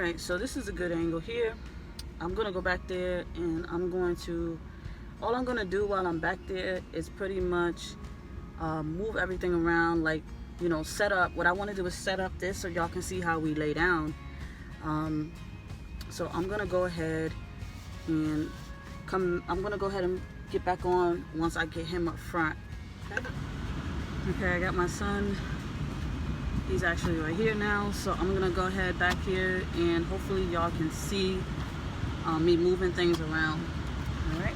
Alright, so this is a good angle here. I'm gonna go back there and all I'm gonna do while I'm back there is pretty much move everything around, like, you know, set up. What I want to do is set up this so y'all can see how we lay down. So I'm gonna go ahead and get back on once I get him up front. Okay, I got my son. He's actually right here now, so I'm gonna go ahead back here and hopefully y'all can see me moving things around. All right.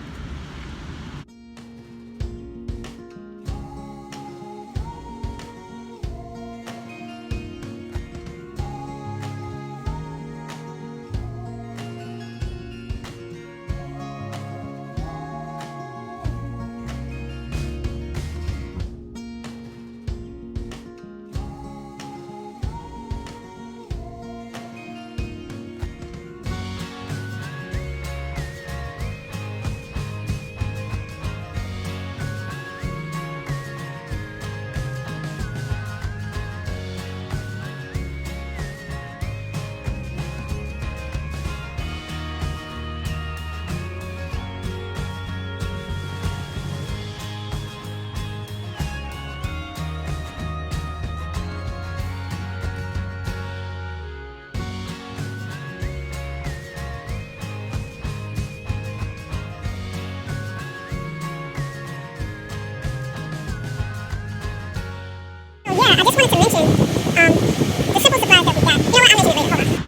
I just wanted to mention the simple surprise that we got. You know what? I'll mention it later. Hold on.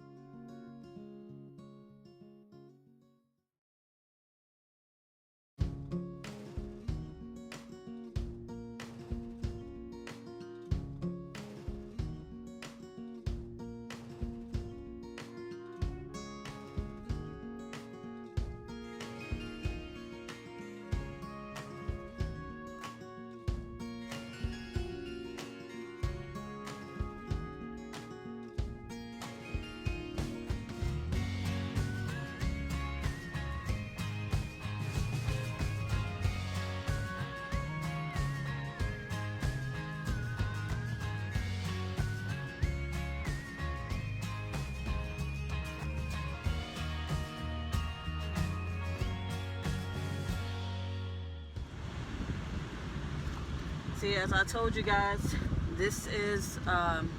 See, as I told you guys, this is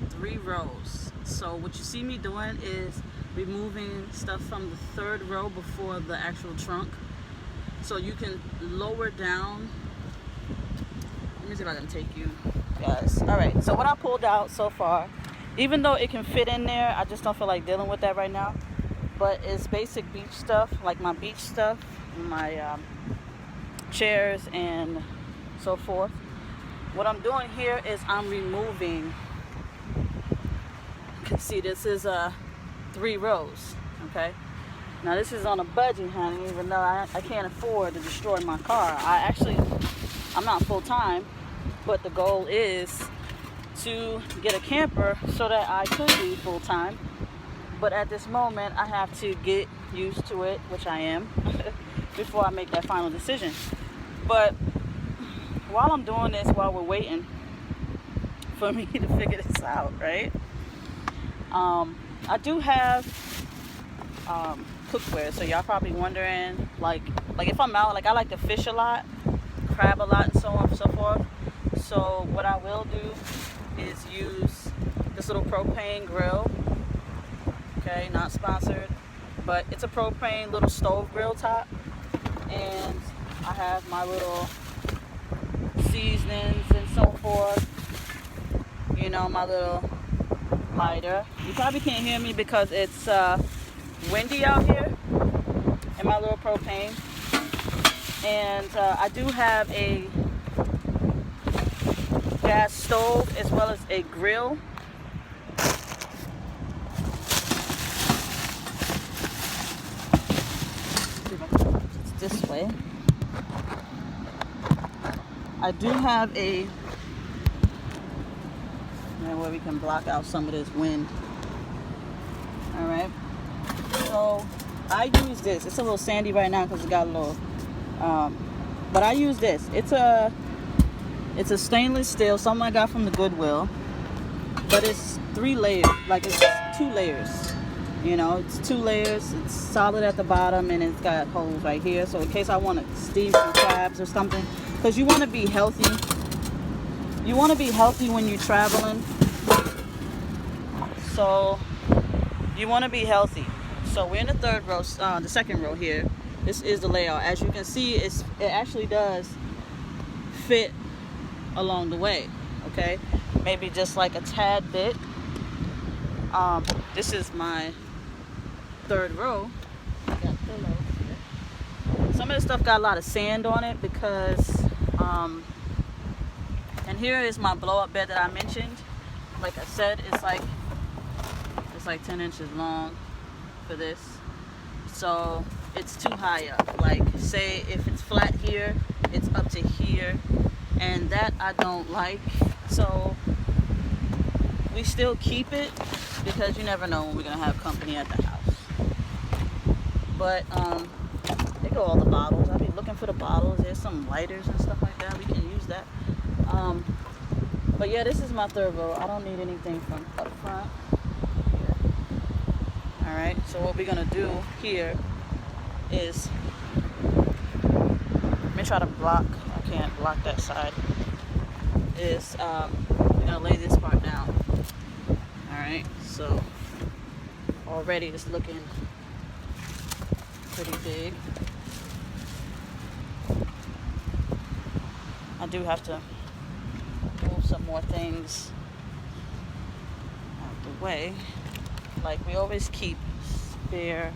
3 rows. So what you see me doing is removing stuff from the 3rd row before the actual trunk, so you can lower down. Let me see if I can take you guys. All right, so what I pulled out so far, even though it can fit in there, I just don't feel like dealing with that right now, but it's basic beach stuff, like my beach stuff, my chairs and so forth. What I'm doing here is I'm removing, you can see this is 3 rows, okay? Now this is on a budget, honey, even though I can't afford to destroy my car. I'm not full-time, but the goal is to get a camper so that I could be full-time. But at this moment, I have to get used to it, which I am, before I make that final decision. But while I'm doing this, while we're waiting for me to figure this out, right? I do have cookware, so y'all probably wondering, like if I'm out, like I like to fish a lot, crab a lot, and so on and so forth. So what I will do is use this little propane grill. Okay, not sponsored, but it's a propane little stove grill top, and I have my little seasonings and so forth, you know, my little lighter. You probably can't hear me because it's windy out here in my little propane. And I do have a gas stove as well as a grill. It's this way. I do have a where we can block out some of this wind. All right. So I use this. It's a little sandy right now because it got a little. But I use this. It's a stainless steel. Something I got from the Goodwill. But it's 3 layers. Like it's 2 layers. You know, it's 2 layers. It's solid at the bottom, and it's got holes right here. So in case I want to steam some crabs or something, because you want to be healthy. You want to be healthy when you're traveling. So you want to be healthy. So we're in the third row, the second row here. This is the layout. As you can see, it actually does fit along the way. Okay, maybe just like a tad bit. This is my third row. Got pillows here. Some of the stuff got a lot of sand on it because and here is my blow-up bed that I mentioned. Like I said, it's like 10 inches long for this, so it's too high up. Like, say if it's flat here, it's up to here, and that I don't like. So we still keep it because you never know when we're gonna have company at the house. But there go all the bottles. I'll be looking for the bottles. There's some lighters and stuff like that. We can use that. But yeah, this is my third row. I don't need anything from up front. Alright, so what we're gonna do here is, let me try to block, I can't block that side, is we're gonna lay this part down. Alright, so already it's looking pretty big. I do have to move some more things out the way. Like, we always keep spare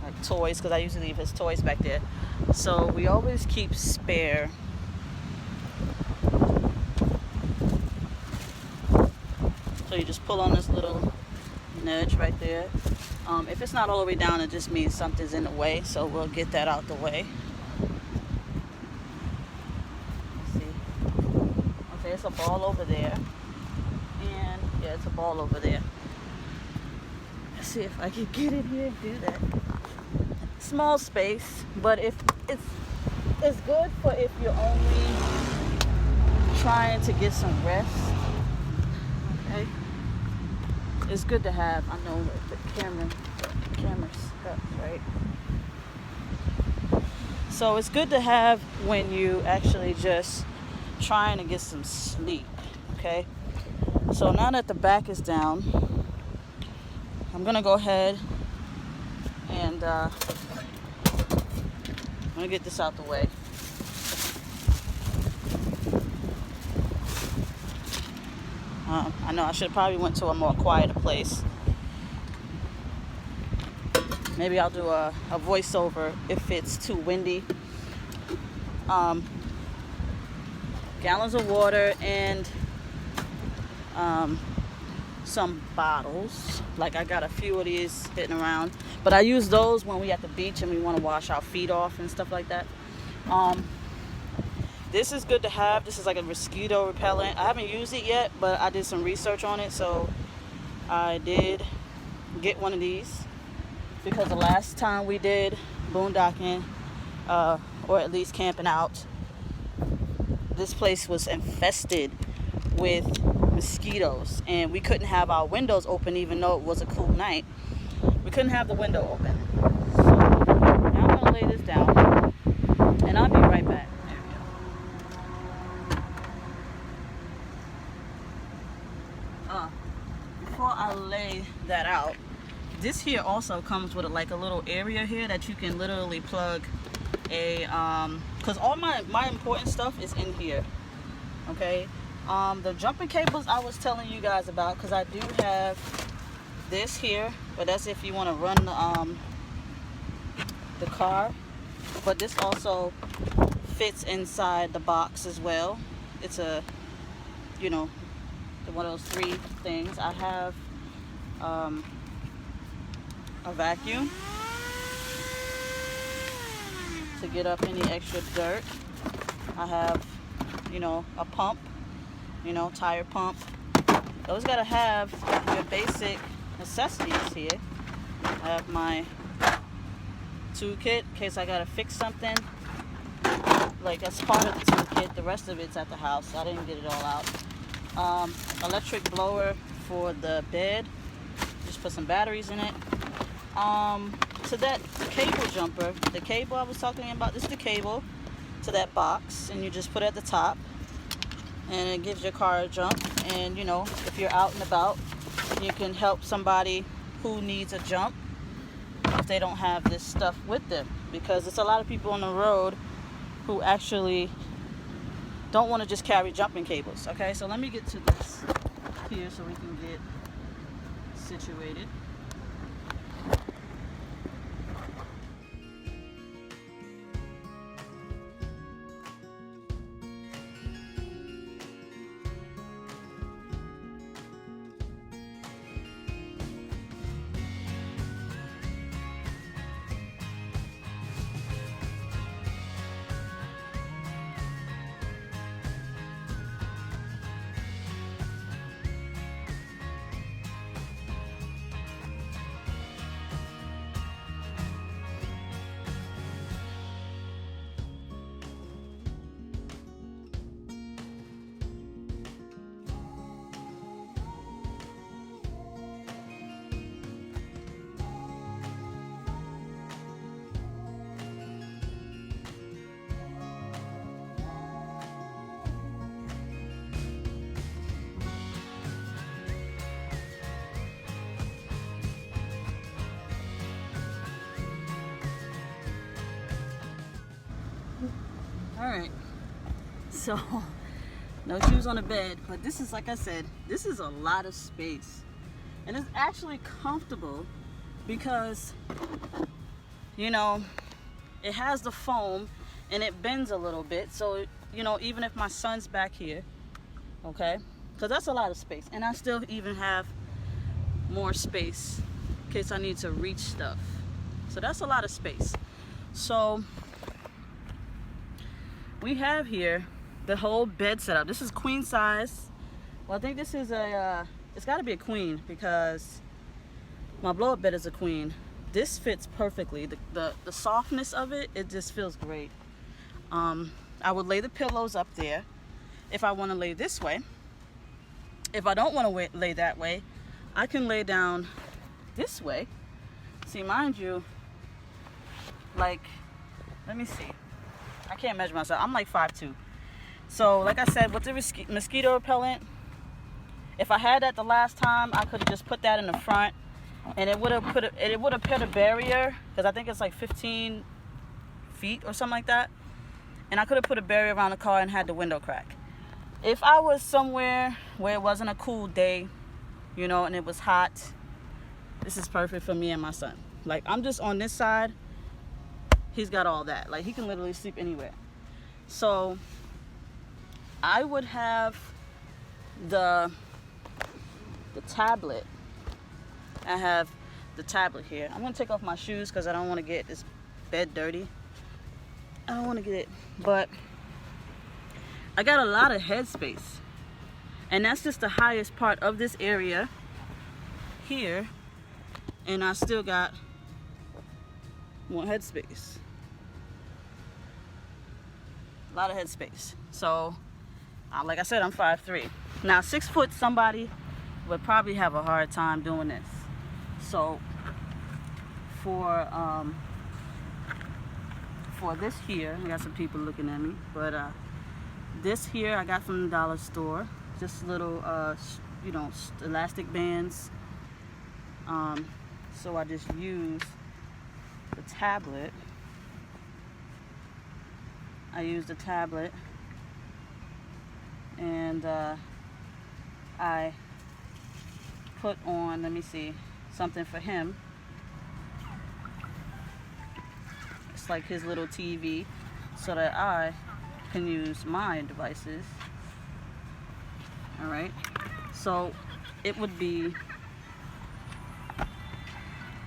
like toys, because I usually leave his toys back there. So we always keep spare so you just pull on this little nudge right there. If it's not all the way down, it just means something's in the way, so we'll get that out the way. Let's see. Okay, it's a ball over there. And yeah, it's a ball over there. Let's see if I can get it here and do that. Small space, but if it's good for if you're only trying to get some rest. Okay, it's good to have. I know the camera's stuck, right? So it's good to have when you actually just trying to get some sleep. Okay, so now that the back is down, I'm gonna go ahead and I'm gonna get this out the way. I know I should have probably went to a more quieter place. Maybe I'll do a voiceover if it's too windy. Gallons of water and some bottles. Like, I got a few of these sitting around, but I use those when we at the beach and we want to wash our feet off and stuff like that. This is good to have. This is like a mosquito repellent. I haven't used it yet, but I did some research on it, so I did get one of these because the last time we did boondocking, or at least camping out, this place was infested with mosquitoes, and we couldn't have our windows open even though it was a cool night. We couldn't have the window open. So now I'm gonna lay this down and I'll be right back. Before I lay that out, this here also comes with like a little area here that you can literally plug a because all my important stuff is in here. Okay, the jumping cables I was telling you guys about, because I do have this here, but that's if you want to run the car. But this also fits inside the box as well. It's a, you know, one of those 3 things. I have a vacuum to get up any extra dirt. I have, you know, a pump, you know, tire pump. Those gotta have your basic necessities here. I have my toolkit in case I gotta fix something. Like, that's part of the toolkit. The rest of it's at the house. I didn't get it all out. Electric blower for the bed. Just put some batteries in it. So that cable jumper, the cable I was talking about, this is the cable to that box, and you just put it at the top, and it gives your car a jump. And you know, if you're out and about, you can help somebody who needs a jump if they don't have this stuff with them, because it's a lot of people on the road who actually don't want to just carry jumping cables. Okay, so let me get to this here so we can get situated. Alright, so no shoes on the bed, but this is, like I said, this is a lot of space, and it's actually comfortable because, you know, it has the foam and it bends a little bit, so, you know, even if my son's back here, okay, because that's a lot of space, and I still even have more space in case I need to reach stuff, so that's a lot of space. So we have here the whole bed setup. This is queen size. Well, I think this is a, it's got to be a queen because my blow-up bed is a queen. This fits perfectly. The softness of it, it just feels great. I would lay the pillows up there if I want to lay this way. If I don't want to lay that way, I can lay down this way. See, mind you, like, let me see. I can't measure myself. I'm like 5'2". So, like I said, with the mosquito repellent, if I had that the last time, I could have just put that in the front, and it would have put a barrier, because I think it's like 15 feet or something like that. And I could have put a barrier around the car and had the window crack. If I was somewhere where it wasn't a cool day, you know, and it was hot, this is perfect for me and my son. Like, I'm just on this side. He's got all that. Like, he can literally sleep anywhere. So I would have the tablet. I have the tablet here. I'm gonna take off my shoes because I don't want to get this bed dirty. I don't want to get it, but I got a lot of headspace, and that's just the highest part of this area here, and I still got more headspace. A lot of headspace. So, like I said, I'm 5'3". Now, 6 foot somebody would probably have a hard time doing this. So, for this here, I got some people looking at me, but this here I got from the dollar store. Just little, you know, elastic bands. So I just use the tablet. I use the tablet, and I put on, let me see, something for him. It's like his little TV, so that I can use my devices. Alright, so it would be,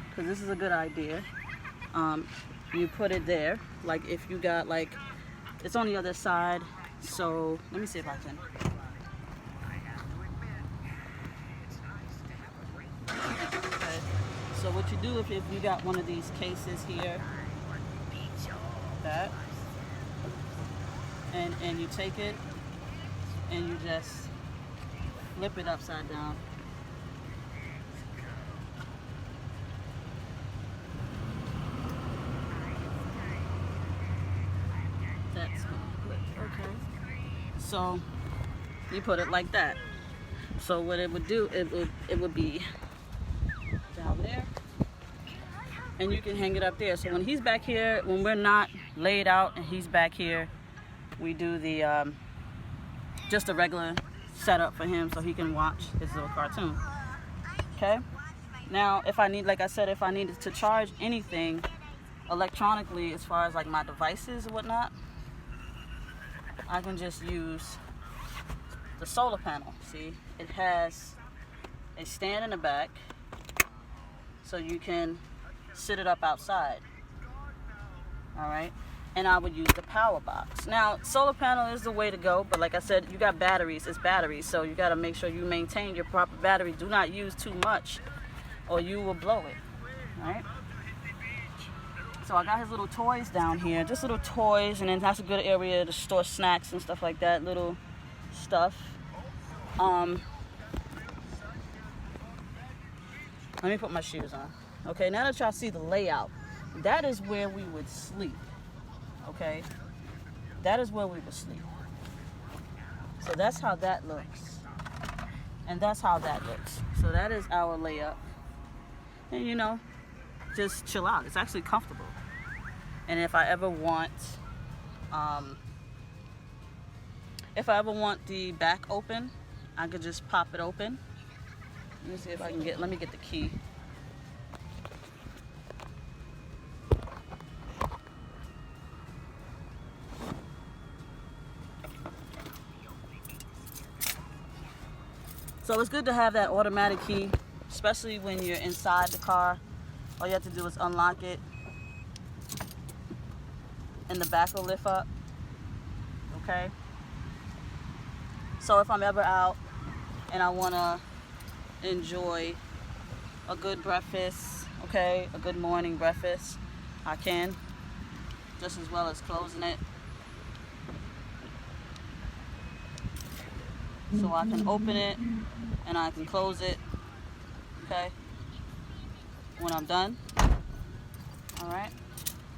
because this is a good idea, you put it there, like if you got, like, it's on the other side, so let me see if I can. Okay. So what you do if you got one of these cases here, that, and you take it and you just flip it upside down, So you put it like that. So what it would do, it would be down there, and you can hang it up there. So when he's back here, when we're not laid out and he's back here, we do the just a regular setup for him so he can watch his little cartoon. Okay. Now, if I need, like I said, if I needed to charge anything electronically, as far as like my devices and whatnot, I can just use the solar panel. See, it has a stand in the back, so you can sit it up outside. All right. And I would use the power box. Now, solar panel is the way to go, but like I said, you got batteries. It's batteries, so you got to make sure you maintain your proper battery. Do not use too much, or you will blow it. All right. So I got his little toys down here, just little toys, and then that's a good area to store snacks and stuff like that, little stuff. Let me put my shoes on. Okay, now that y'all see the layout, that is where we would sleep. Okay, that is where we would sleep. So that's how that looks, and that's how that looks. So that is our layup, and you know, just chill out. It's actually comfortable. And if I ever want the back open, I could just pop it open. Let me see if I can let me get the key. So it's good to have that automatic key, especially when you're inside the car. All you have to do is unlock it, and the back will lift up. Okay? So if I'm ever out and I want to enjoy a good breakfast, okay, a good morning breakfast, I can, just as well as closing it. So I can open it and I can close it, okay, when I'm done. All right.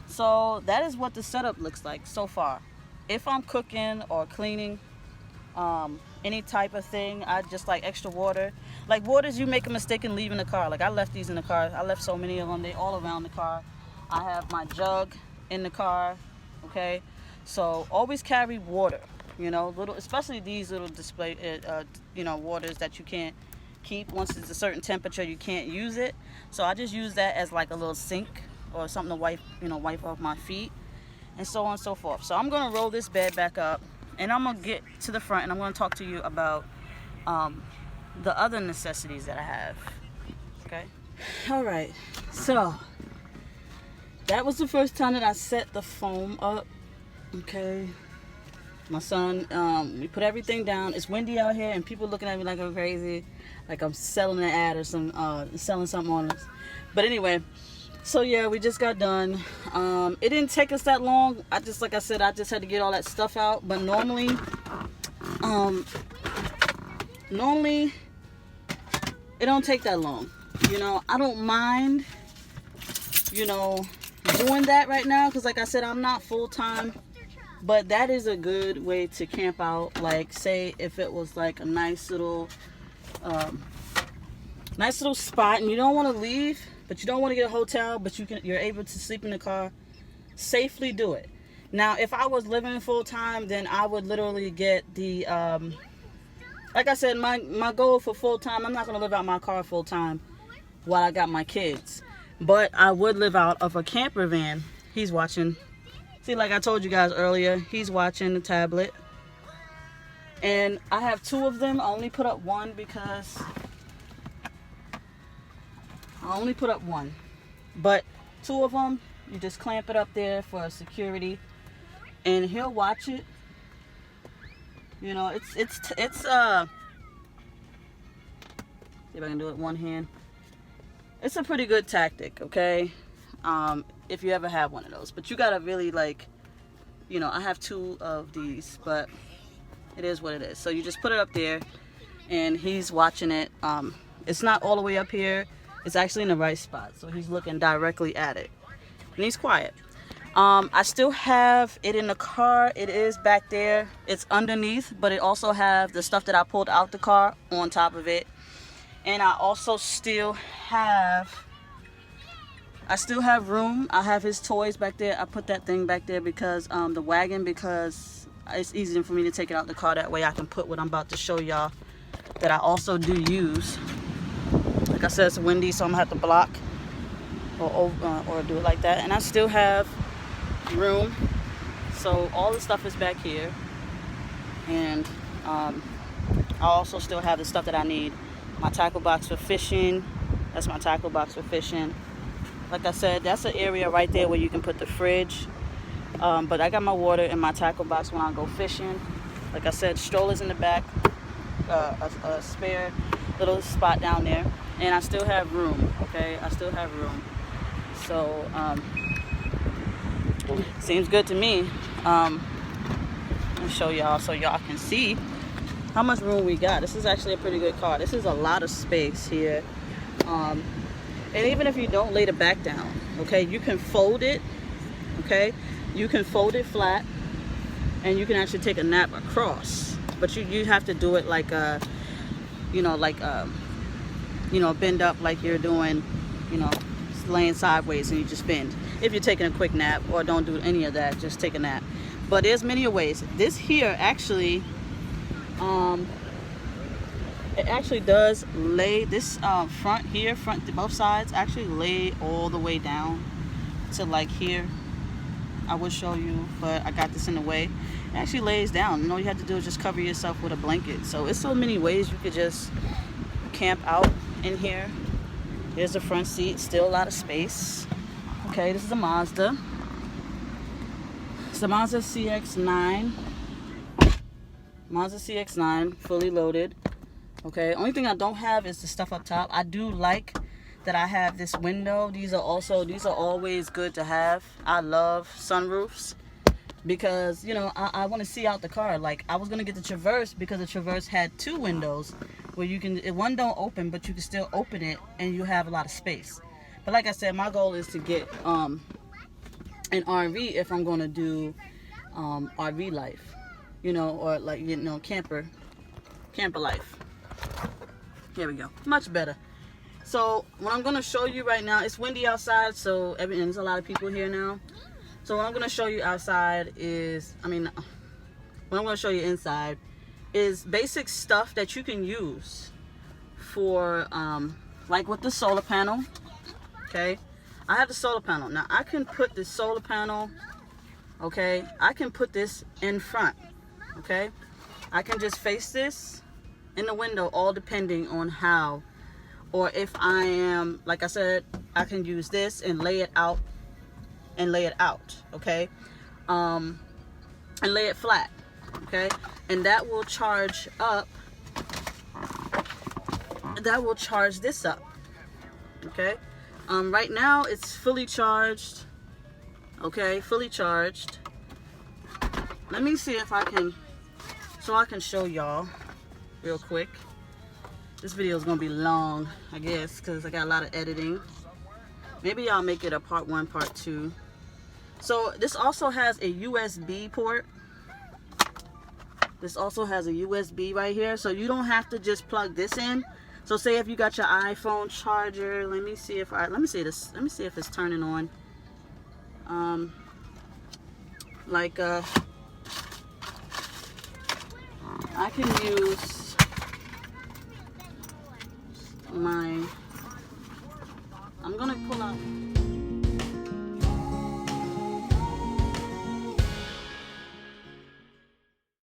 So that is what the setup looks like so far. If I'm cooking or cleaning, any type of thing, I just like extra water. Like waters, you make a mistake in leaving the car. Like I left these in the car. I left so many of them. They all around the car. I have my jug in the car. Okay. So always carry water. You know, little, especially these little display, waters that you can't keep. Once it's a certain temperature, you can't use it. So I just use that as like a little sink or something to wipe off my feet, and so on and so forth. So I'm gonna roll this bed back up, and I'm gonna get to the front, and I'm gonna talk to you about the other necessities that I have. Okay. All right. So that was the first time that I set the foam up. Okay. My son, we put everything down. It's windy out here, and people looking at me like I'm crazy, like I'm selling an ad or selling something on us. But anyway, so yeah, we just got done. It didn't take us that long. Like I said, I just had to get all that stuff out. But normally it don't take that long. You know, I don't mind, doing that right now, because like I said, I'm not full time. But that is a good way to camp out. Like, say if it was like a nice little spot, and you don't want to leave, but you don't want to get a hotel, but you're able to sleep in the car, safely do it. Now, if I was living full time, then I would literally get the like I said, my goal for full time, I'm not gonna live out my car full time while I got my kids, but I would live out of a camper van. He's watching. See, like I told you guys earlier, he's watching the tablet. And I have two of them. I only put up one because But two of them, you just clamp it up there for security, and he'll watch it. You know, it's see if I can do it one hand. It's a pretty good tactic, okay? If you ever have one of those, but you gotta really I have two of these, but it is what it is. So you just put it up there, and he's watching it. It's not all the way up here. It's actually in the right spot, so he's looking directly at it, and he's quiet. I still have it in the car. It is back there. It's underneath, but it also have the stuff that I pulled out the car on top of it. And I also still have room. I have his toys back there. I put that thing back there because the wagon, because it's easier for me to take it out the car. That way I can put what I'm about to show y'all that I also do use. Like I said, it's windy, so I'm gonna have to block or do it like that. And I still have room, so all the stuff is back here. And I also still have the stuff that I need. My tackle box for fishing. That's my tackle box for fishing. Like I said, that's an area right there where you can put the fridge. But I got my water in my tackle box when I go fishing. Like I said, strollers in the back, a spare little spot down there, and I still have room. Okay, I still have room. So seems good to me. I'll show y'all so y'all can see how much room we got. This is actually a pretty good car. This is a lot of space here. And even if you don't lay the back down, okay, you can fold it. Okay, you can fold it flat, and you can actually take a nap across. But you have to do it like bend up like you're doing, laying sideways, and you just bend. If you're taking a quick nap, or don't do any of that, just take a nap. But there's many ways. This here actually, it actually does lay this front to both sides, actually lay all the way down to like here. I will show you, but I got this in the way. It actually lays down. All you have to do is just cover yourself with a blanket. So it's so many ways you could just camp out in here. Here's the front seat, still a lot of space. Okay, this is a Mazda. It's a Mazda CX-9. Mazda CX-9, fully loaded. Okay, only thing I don't have is the stuff up top. I do like that I have this window. These are always good to have. I love sunroofs because, I want to see out the car. Like, I was going to get the Traverse because the Traverse had 2 windows where you can, one don't open, but you can still open it and you have a lot of space. But like I said, my goal is to get an RV if I'm going to do RV life, or like, camper life. Here we go. Much better. So what I'm going to show you right now, it's windy outside, so there's a lot of people here now. So what I'm going to show you outside is, what I'm going to show you inside is basic stuff that you can use for, like with the solar panel. Okay, I have the solar panel. Now I can put the solar panel, okay, I can put this in front, okay. I can just face this in the window, all depending on how. Or if I am, like I said, I can use this and lay it out, okay? And lay it flat, okay? And that will charge up, this up, okay? Right now it's fully charged, okay? Fully charged. Let me see if I can, so I can show y'all real quick. This video is going to be long, I guess, because I got a lot of editing. Maybe I'll make it a part 1, part 2. So this also has a USB port. This also has a USB right here. So you don't have to just plug this in. So say if you got your iPhone charger, let me see if it's turning on. I can use I'm gonna pull out